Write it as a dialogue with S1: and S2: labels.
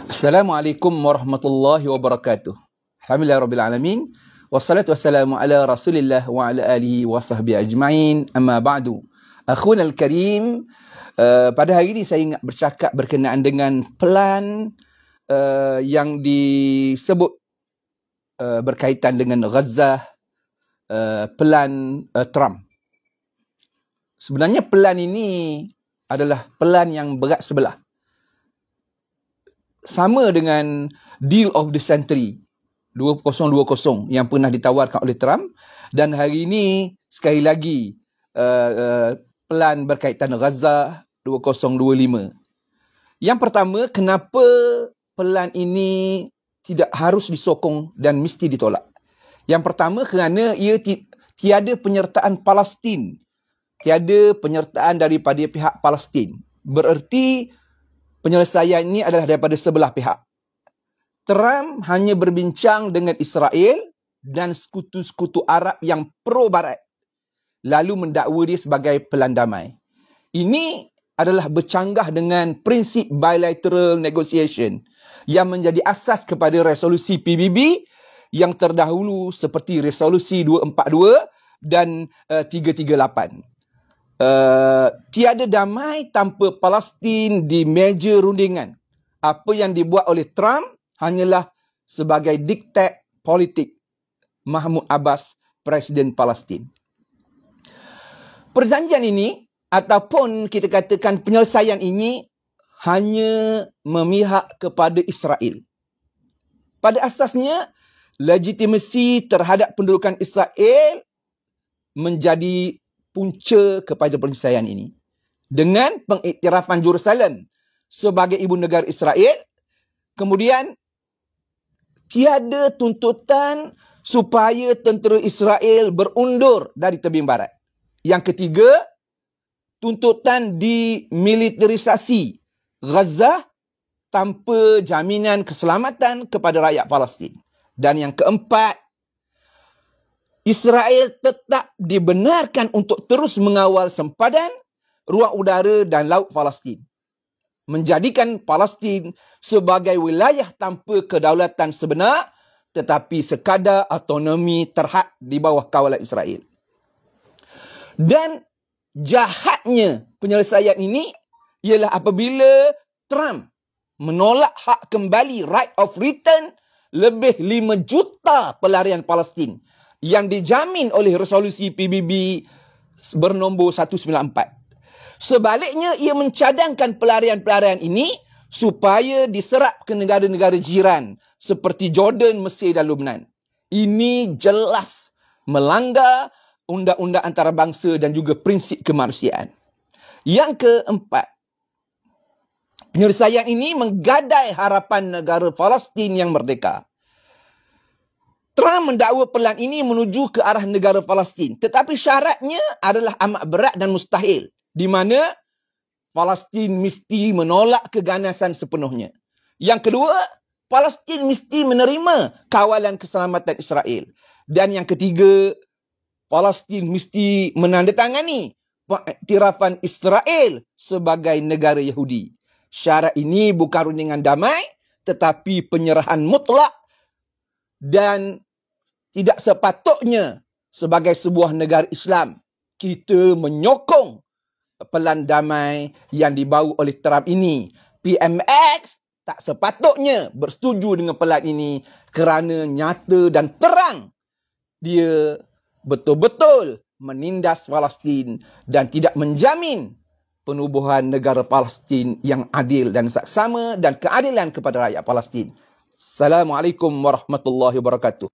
S1: Assalamualaikum warahmatullahi wabarakatuh. Alhamdulillahirrabbilalamin. Wassalatu wassalamu ala rasulillah wa ala alihi wa sahbihi ajma'in. Amma ba'du. Akhuna al-karim, pada hari ini saya ingat bercakap berkenaan dengan pelan yang disebut berkaitan dengan Gaza, pelan Trump. Sebenarnya pelan ini adalah pelan yang berat sebelah. Sama dengan deal of the century 2020 yang pernah ditawarkan oleh Trump, dan hari ini sekali lagi pelan berkaitan Gaza 2025. Yang pertama, kenapa pelan ini tidak harus disokong dan mesti ditolak? Yang pertama, kerana ia tiada penyertaan Palestin, tiada penyertaan daripada pihak Palestin. Bererti penyelesaian ini adalah daripada sebelah pihak. Trump hanya berbincang dengan Israel dan sekutu-sekutu Arab yang pro-Barat, lalu mendakwa dia sebagai pelan damai. Ini adalah bercanggah dengan prinsip bilateral negotiation yang menjadi asas kepada resolusi PBB yang terdahulu seperti resolusi 242 dan 338. Tiada damai tanpa Palestin di meja rundingan. Apa yang dibuat oleh Trump hanyalah sebagai diktat politik Mahmud Abbas, Presiden Palestin. Perjanjian ini ataupun kita katakan penyelesaian ini hanya memihak kepada Israel. Pada asasnya, legitimasi terhadap pendudukan Israel menjadi punca kepada penyelesaian ini. Dengan pengiktirafan Jerusalem sebagai ibu negara Israel, kemudian tiada tuntutan supaya tentera Israel berundur dari tebing barat. Yang ketiga, tuntutan dimilitarisasi Gaza tanpa jaminan keselamatan kepada rakyat Palestin. Dan yang keempat, Israel tetap dibenarkan untuk terus mengawal sempadan ruang udara dan laut Palestin, menjadikan Palestin sebagai wilayah tanpa kedaulatan sebenar tetapi sekadar autonomi terhad di bawah kawalan Israel. Dan jahatnya penyelesaian ini ialah apabila Trump menolak hak kembali, right of return, lebih 5 juta pelarian Palestin yang dijamin oleh resolusi PBB bernombor 194. Sebaliknya, ia mencadangkan pelarian-pelarian ini supaya diserap ke negara-negara jiran seperti Jordan, Mesir dan Lebanon. Ini jelas melanggar undang-undang antarabangsa dan juga prinsip kemanusiaan. Yang keempat, penyelesaian ini menggadai harapan negara Palestin yang merdeka. Trump mendakwa pelan ini menuju ke arah negara Palestin. Tetapi syaratnya adalah amat berat dan mustahil, di mana Palestin mesti menolak keganasan sepenuhnya. Yang kedua, Palestin mesti menerima kawalan keselamatan Israel. Dan yang ketiga, Palestin mesti menandatangani pengiktirafan Israel sebagai negara Yahudi. Syarat ini bukan rundingan damai, tetapi penyerahan mutlak, dan tidak sepatutnya sebagai sebuah negara Islam kita menyokong pelan damai yang dibawa oleh Trump ini. PMX tak sepatutnya bersetuju dengan pelan ini kerana nyata dan terang dia betul-betul menindas Palestin dan tidak menjamin penubuhan negara Palestin yang adil dan saksama dan keadilan kepada rakyat Palestin. Assalamualaikum warahmatullahi wabarakatuh.